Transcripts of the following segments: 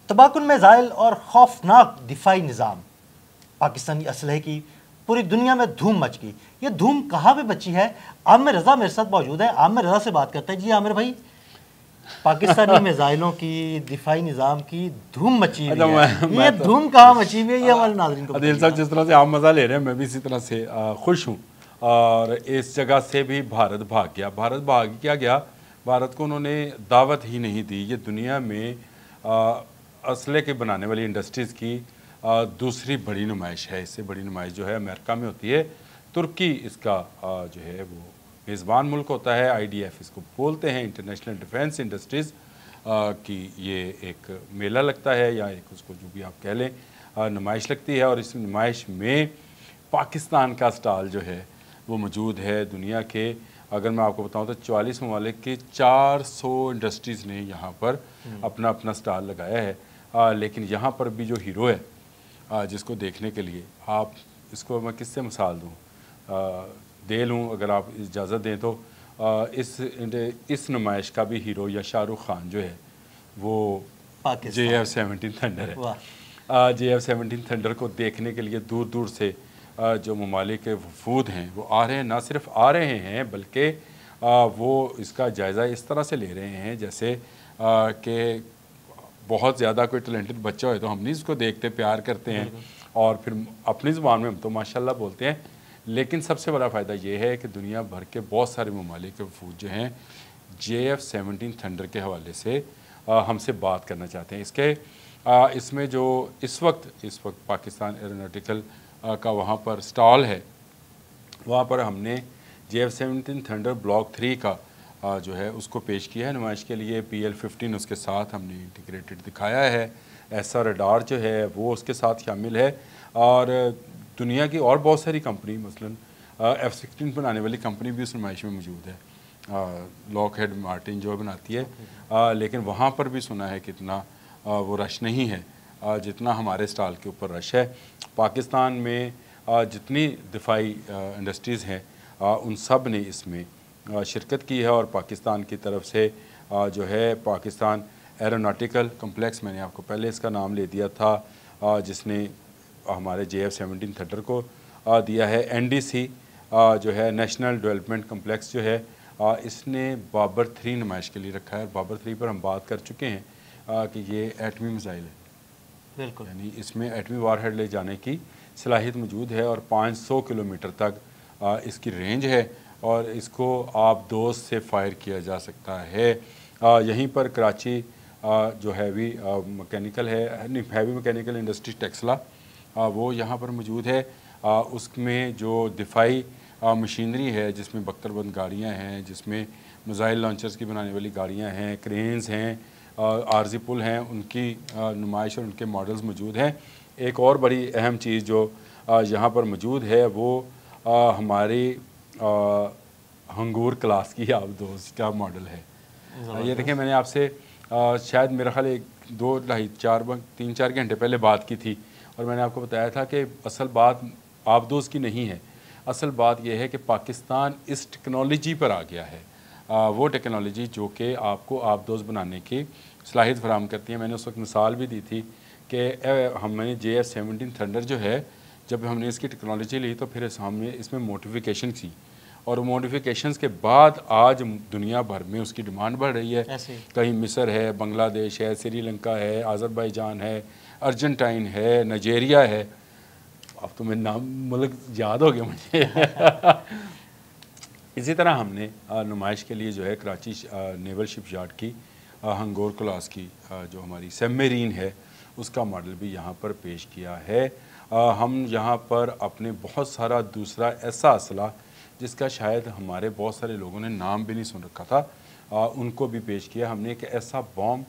تباکن missile اور خوفناک دفاعی نظام، پاکستانی اسلحے کی پوری دنیا میں دھوم مچ گئی۔ یہ دھوم کہاں پہ مچی ہے؟ عامر رضا میرے ساتھ موجود ہے، عامر رضا سے بات کرتے ہیں۔ جی عامر بھائی، پاکستانی میزائلوں کی دفاعی نظام کی دھوم مچی ہوئی ہے، یہ دھوم کہاں مچی ہوئی ہے یہ ہمارے ناظرین کو عادل صاحب جس طرح سے آپ مزہ لے رہے ہیں میں بھی اسی طرح سے خوش ہوں، اور اس جگہ سے بھی بھارت بھاگ گیا۔ بھارت بھاگ کیا گیا؟ بھارت کو انہوں نے دعوت ہی نہیں دی۔ یہ دنیا میں اسلحے کے بنانے والی انڈسٹریز کی دوسری بڑی نمائش ہے۔ اس سے بڑی نمائش جو ہے امریکہ میں ہوتی ہے۔ ترکی اس کا جو ہے وہ میزبان ملک ہوتا ہے، IDF اس کو بولتے ہیں، انٹرنیشنل ڈیفینس انڈسٹریز کی یہ ایک میلہ لگتا ہے، یا ایک اس کو جو بھی آپ کہہ لیں نمائش لگتی ہے، اور اس نمائش میں پاکستان کا سٹال جو ہے وہ موجود ہے۔ دنیا کے اگر میں آپ کو بتاؤں تو 44 ممالک کی 400 انڈسٹریز نے یہاں پر اپنا اپنا سٹال لگایا ہے، لیکن یہاں پر بھی جو ہیرو ہے جس کو دیکھنے کے لیے، آپ اس کو میں کس سے مثال دوں، دے لوں اگر آپ اجازت دیں تو، اس نمائش کا بھی ہیرو یا شاہ رخ خان جو ہے وہ JF-17 تھنڈر ہے۔ JF-17 تھنڈر کو دیکھنے کے لیے دور دور سے جو ممالک کے وفود ہیں وہ آ رہے ہیں، نہ صرف آ رہے ہیں بلکہ وہ اس کا جائزہ اس طرح سے لے رہے ہیں جیسے کہ بہت زیادہ کوئی ٹیلنٹڈ بچہ ہوئے تو ہم نہیں اس کو دیکھتے پیار کرتے ہیں، اور پھر اپنی زبان میں ہم تو ماشاءاللہ بولتے ہیں، لیکن سب سے بڑا فائدہ یہ ہے کہ دنیا بھر کے بہت سارے ممالک کے وفود جو ہیں JF-17 تھنڈر کے حوالے سے ہم سے بات کرنا چاہتے ہیں۔ اس میں جو اس وقت پاکستان ایروناٹیکل کا وہاں پر سٹال ہے، وہاں پر ہم نے JF-17 تھنڈر بلاک 3 کا جو ہے اس کو پیش کیا ہے نمائش کے لیے۔ PL-15 اس کے ساتھ ہم نے انٹیگریٹڈ دکھایا ہے، ایسا ریڈار جو ہے وہ اس کے ساتھ شامل ہے، اور دنیا کی اور بہت ساری کمپنی مثلا F-16 بنانے والی کمپنی بھی اس نمائش میں موجود ہے، لاک ہیڈ مارٹن جو بناتی ہے، لیکن وہاں پر بھی سنا ہے کہ اتنا وہ رش نہیں ہے جتنا ہمارے سٹال کے اوپر رش ہے۔ پاکستان میں جتنی دفاعی انڈسٹریز ہیں ان سب نے اس میں شرکت کی ہے، اور پاکستان کی طرف سے جو ہے پاکستان ایروناٹیکل کمپلیکس، میں نے آپ کو پہلے اس کا نام لے دیا تھا، جس نے ہمارے JF-17 تھنڈر کو دیا ہے۔ NDC جو ہے نیشنل ڈیولپمنٹ کمپلیکس جو ہے اس نے بابر 3 نمائش کے لیے رکھا ہے۔ بابر 3 پر ہم بات کر چکے ہیں کہ یہ ایٹمی میزائل ہے، بالکل، یعنی اس میں ایٹمی وار ہیڈ لے جانے کی صلاحیت موجود ہے، اور 500 کلومیٹر تک اس کی رینج ہے، اور اس کو آپ دوز سے فائر کیا جا سکتا ہے۔ یہیں پر کراچی جو ہیوی مکینیکل ہے، ہیوی مکینیکل انڈسٹری ٹیکسلا، وہ یہاں پر موجود ہے۔ اس میں جو دفاعی مشینری ہے جس میں بختر بند گاڑیاں ہیں، جس میں میزائل لانچرز کی بنانے والی گاڑیاں ہیں، کرینز ہیں، عارضی پل ہیں، ان کی نمائش اور ان کے ماڈلز موجود ہیں۔ ایک اور بڑی اہم چیز جو یہاں پر موجود ہے وہ ہماری ہنگور کلاس کی آبدوز کا ماڈل ہے۔ یہ دیکھیں، میں نے آپ سے شاید میرا خیال 3-4 گھنٹے پہلے بات کی تھی، اور میں نے آپ کو بتایا تھا کہ اصل بات آبدوز کی نہیں ہے، اصل بات یہ ہے کہ پاکستان اس ٹیکنالوجی پر آ گیا ہے، وہ ٹیکنالوجی جو کہ آپ کو آبدوز بنانے کی صلاحیت فراہم کرتی ہے۔ میں نے اس وقت مثال بھی دی تھی کہ ہم نے JF-17 تھنڈر جو ہے، جب ہم نے اس کی ٹیکنالوجی لی تو پھر ہم نے اس میں موڈیفیکیشن کی، اور موڈیفیکیشنز کے بعد آج دنیا بھر میں اس کی ڈیمانڈ بڑھ رہی ہے۔ کہیں مصر ہے، بنگلہ دیش ہے، سری لنکا ہے، آذربائیجان ہے، ارجنٹائن ہے، نائجیریا ہے، اب تو میں نام ملک یاد ہو گیا مجھے۔ اسی طرح ہم نے نمائش کے لیے جو ہے کراچی نیول شپ یارڈ کی ہنگور کلاس کی جو ہماری سب میرین ہے اس کا ماڈل بھی یہاں پر پیش کیا ہے۔ ہم یہاں پر اپنے بہت سارا دوسرا ایسا اسلحہ جس کا شاید ہمارے بہت سارے لوگوں نے نام بھی نہیں سن رکھا تھا، ان کو بھی پیش کیا۔ ہم نے ایک ایسا بوم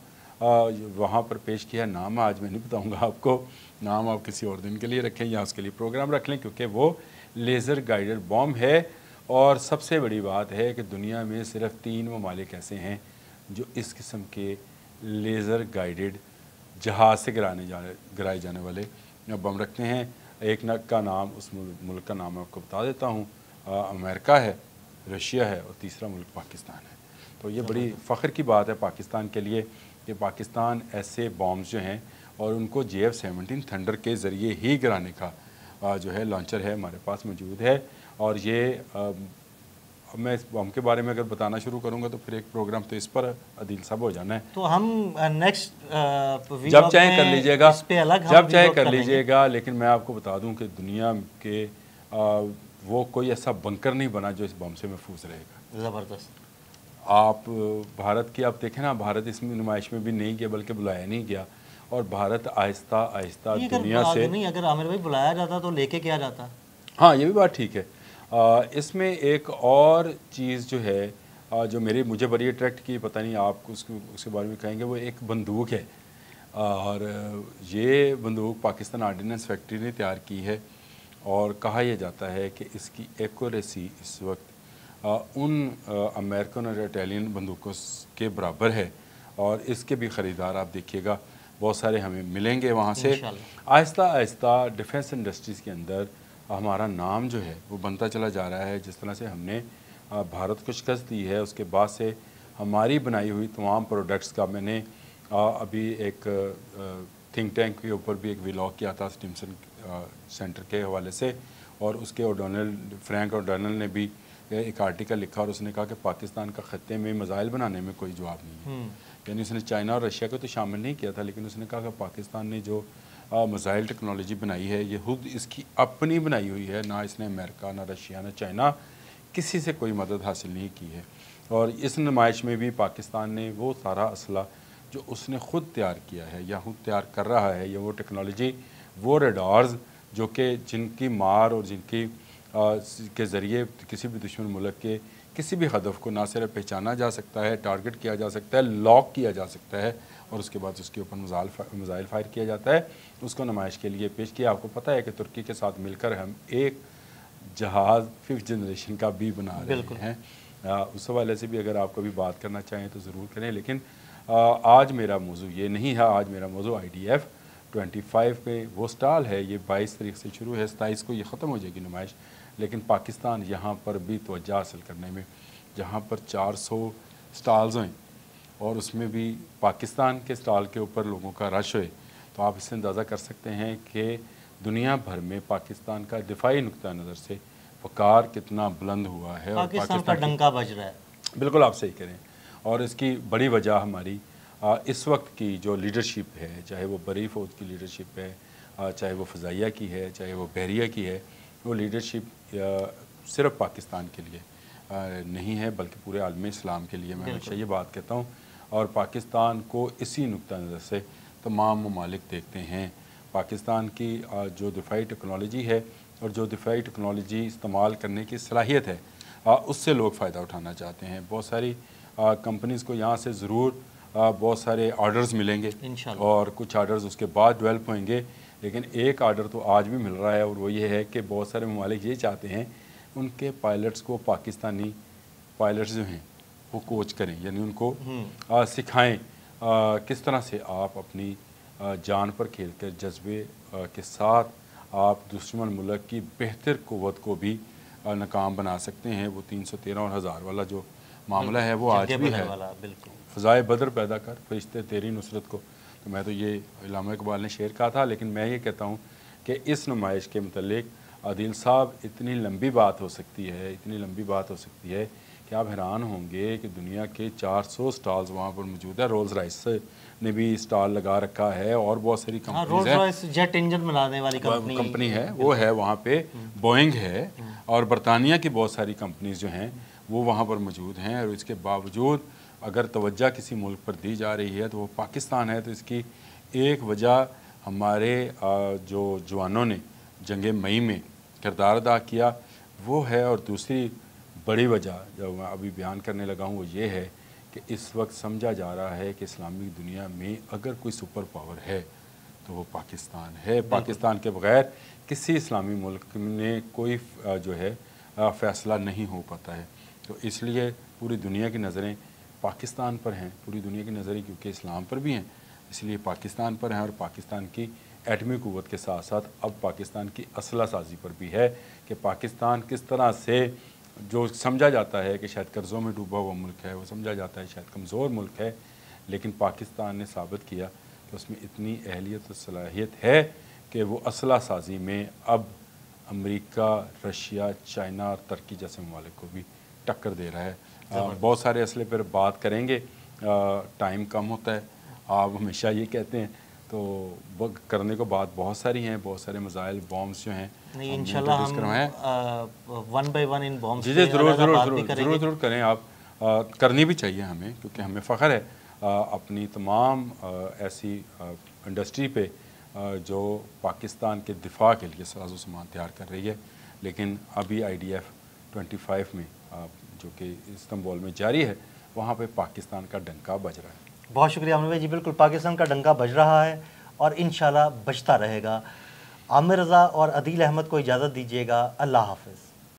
وہاں پر پیش کیا، نام آج میں نہیں بتاؤں گا آپ کو، نام آپ کسی اور دن کے لیے رکھیں یا اس کے لیے پروگرام رکھ لیں، کیونکہ وہ لیزر گائیڈڈ بوم ہے۔ اور سب سے بڑی بات ہے کہ دنیا میں صرف 3 ممالک ایسے ہیں جو اس قسم کے لیزر گائیڈڈ جہاز سے گرائے جانے والے بم رکھتے ہیں۔ ایک کا نام، اس ملک کا نام میں آپ کو بتا دیتا ہوں، امریکہ ہے، رشیا ہے، اور تیسرا ملک پاکستان ہے۔ تو یہ بڑی فخر کی بات ہے پاکستان کے لیے کہ پاکستان ایسے بامز جو ہیں اور ان کو JF-17 تھنڈر کے ذریعے ہی گرانے کا جو ہے لانچر ہے ہمارے پاس موجود ہے. اور یہ میں اس بم کے بارے میں اگر بتانا شروع کروں گا تو پھر ایک پروگرام تو اس پر عدیل صاحب ہو جانا ہے. تو ہم نیکسٹ جب چاہیں کر لیجئے گا, جب چاہیں کر لیجئے گا, لیکن میں آپ کو بتا دوں کہ دنیا کے وہ کوئی ایسا بنکر نہیں بنا جو اس بم سے محفوظ رہے گا. زبردست. آپ بھارت کی آپ دیکھیں نا, بھارت اس میں نمائش میں بھی نہیں گیا بلکہ بلایا نہیں گیا, اور بھارت آہستہ آہستہ دنیا سے نہیں, اگر عامر بھائی بلایا جاتا تو لے کے کیا جاتا. ہاں یہ بھی بات ٹھیک ہے. اس میں ایک اور چیز جو ہے جو مجھے بڑی اٹریکٹ کی, پتہ نہیں آپ کو اس کے بارے میں کہیں گے, وہ ایک بندوق ہے. اور یہ بندوق پاکستان آرڈیننس فیکٹری نے تیار کی ہے, اور کہا یہ جاتا ہے کہ اس کی ایکوریسی اس وقت ان امریکن اور اٹیلین بندوقوں کے برابر ہے. اور اس کے بھی خریدار آپ دیکھیے گا بہت سارے ہمیں ملیں گے وہاں سے. آہستہ آہستہ ڈیفنس انڈسٹریز کے اندر ہمارا نام جو ہے وہ بنتا چلا جا رہا ہے. جس طرح سے ہم نے بھارت کو شکست دی ہے, اس کے بعد سے ہماری بنائی ہوئی تمام پروڈکٹس کا, میں نے ابھی ایک تھنک ٹینک کے اوپر بھی ایک ولاگ کیا تھا سٹیمسن سینٹر کے حوالے سے, اور اس کے فرینک اوڈونل نے بھی ایک آرٹیکل لکھا, اور اس نے کہا کہ پاکستان کا خطے میں میزائل بنانے میں کوئی جواب نہیں ہے. یعنی اس نے چائنا اور رشیا کو تو شامل نہیں کیا تھا, لیکن اس نے کہا کہ پاکستان نے جو میزائل ٹیکنالوجی بنائی ہے یہ خود اس کی اپنی بنائی ہوئی ہے, نہ اس نے امریکہ نہ رشیا نہ چائنا کسی سے کوئی مدد حاصل نہیں کی ہے. اور اس نمائش میں بھی پاکستان نے وہ سارا اسلحہ جو اس نے خود تیار کیا ہے یا خود تیار کر رہا ہے, یا وہ ٹیکنالوجی, وہ ریڈارز جو کہ جن کی مار اور جن کی کے ذریعے کسی بھی دشمن ملک کے کسی بھی ہدف کو نہ صرف پہچانا جا سکتا ہے, ٹارگٹ کیا جا سکتا ہے, لاک کیا جا سکتا ہے, اور اس کے بعد اس کے اوپر میزائل فائر کیا جاتا ہے, اس کو نمائش کے لیے پیش کیا. آپ کو پتہ ہے کہ ترکی کے ساتھ مل کر ہم ایک جہاز 5th جنریشن کا بھی بنا رہے ہیں. اس حوالے سے بھی اگر آپ کبھی بات کرنا چاہیں تو ضرور کریں, لیکن آج میرا موضوع یہ نہیں ہے. آج میرا موضوع IDF-25 پہ وہ سٹال ہے. یہ 22 تاریخ سے شروع ہے, 27 کو یہ ختم ہو جائے گی نمائش, لیکن پاکستان یہاں پر بھی توجہ حاصل کرنے میں, جہاں پر 400 سٹالز ہیں اور اس میں بھی پاکستان کے سٹال کے اوپر لوگوں کا رش ہوئے, تو آپ اس سے اندازہ کر سکتے ہیں کہ دنیا بھر میں پاکستان کا دفاعی نقطہ نظر سے وقار کتنا بلند ہوا ہے. اور پاکستان کا ڈنکا بج رہا ہے. بالکل آپ صحیح کریں. اور اس کی بڑی وجہ ہماری اس وقت کی جو لیڈرشپ ہے, چاہے وہ بری فوج کی لیڈرشپ ہے, چاہے وہ فضائیہ کی ہے, چاہے وہ بحریہ کی ہے, وہ لیڈرشپ صرف پاکستان کے لیے نہیں ہے بلکہ پورے عالم اسلام کے لیے. میں ہمیشہ یہ بات کہتا ہوں, اور پاکستان کو اسی نقطہ نظر سے تمام ممالک دیکھتے ہیں. پاکستان کی جو دفاعی ٹیکنالوجی ہے اور جو دفاعی ٹیکنالوجی استعمال کرنے کی صلاحیت ہے, اس سے لوگ فائدہ اٹھانا چاہتے ہیں. بہت ساری کمپنیز کو یہاں سے ضرور بہت سارے آرڈرز ملیں گے, اور کچھ آرڈرز اس کے بعد ڈیولپ ہوئیں گے, لیکن ایک آرڈر تو آج بھی مل رہا ہے, اور وہ یہ ہے کہ بہت سارے ممالک یہ چاہتے ہیں ان کے پائلٹس کو پاکستانی پائلٹس جو ہیں وہ کوچ کریں, یعنی ان کو سکھائیں کس طرح سے آپ اپنی جان پر کھیل کر جذبے کے ساتھ آپ دشمن ملک کی بہتر قوت کو بھی ناکام بنا سکتے ہیں. وہ 313 اور 1000 والا جو معاملہ ہے وہ آج بھی ہے. فضائے بدر پیدا کر فرشتے تیری نصرت کو, تو میں تو یہ علامہ اقبال نے شعر کہا تھا, لیکن میں یہ کہتا ہوں کہ اس نمائش کے متعلق عادل صاحب اتنی لمبی بات ہو سکتی ہے, اتنی لمبی بات ہو سکتی ہے کہ آپ حیران ہوں گے کہ دنیا کے 400 سٹالز وہاں پر موجود ہے. رولز رائس نے بھی سٹال لگا رکھا ہے, اور بہت ساری کمپنیز ہیں. رولز رائس جیٹ انجن بنانے والی کمپنی ہے, وہ ہے وہاں پہ. بوئنگ ہے, اور برطانیہ کی بہت ساری کمپنیز جو ہیں وہ وہاں پر موجود ہیں. اور اس کے باوجود اگر توجہ کسی ملک پر دی جا رہی ہے تو وہ پاکستان ہے. تو اس کی ایک وجہ ہمارے جو جوانوں نے جنگ مئی میں کردار ادا کیا وہ ہے, اور دوسری بڑی وجہ جو میں ابھی بیان کرنے لگا ہوں وہ یہ ہے کہ اس وقت سمجھا جا رہا ہے کہ اسلامی دنیا میں اگر کوئی سپر پاور ہے تو وہ پاکستان ہے. پاکستان کے بغیر کسی اسلامی ملک میں کوئی جو ہے فیصلہ نہیں ہو پاتا ہے. تو اس لیے پوری دنیا کی نظریں پاکستان پر ہیں, پوری دنیا کی نظریں کیونکہ اسلام پر بھی ہیں اس لیے پاکستان پر ہیں, اور پاکستان کی ایٹمی قوت کے ساتھ ساتھ اب پاکستان کی اسلحہ سازی پر بھی ہے کہ پاکستان کس طرح سے جو سمجھا جاتا ہے کہ شاید قرضوں میں ڈوبا ہوا ملک ہے, وہ سمجھا جاتا ہے شاید کمزور ملک ہے, لیکن پاکستان نے ثابت کیا کہ اس میں اتنی اہلیت و صلاحیت ہے کہ وہ اسلحہ سازی میں اب امریکہ، رشیا، چائنا اور ترکی جیسے ممالک کو بھی ٹکر دے رہا ہے۔ بہت سارے اسلحے پر بات کریں گے، ٹائم کم ہوتا ہے، آپ ہمیشہ یہ کہتے ہیں، تو کرنے کو بات بہت ساری ہیں، بہت سارے مسائل، بامز جو ہیں انشاءاللہ ہم ون بائی ون ان بامز جی ضرور کریں آپ، کرنی بھی چاہیے ہمیں، کیونکہ ہمیں فخر ہے اپنی تمام ایسی انڈسٹری پہ جو پاکستان کے دفاع کے لیے ساز و سامان تیار کر رہی ہے۔ لیکن ابھی IDF-25 میں جو کہ استنبول میں جاری ہے، وہاں پہ پاکستان کا ڈنکا بج رہا ہے۔ بہت شکریہ عامر بھائی، جی بالکل پاکستان کا ڈنکا بج رہا ہے اور انشاءاللہ بجتا رہے گا۔ عامر رضا اور عدیل احمد کو اجازت دیجیے گا، اللہ حافظ۔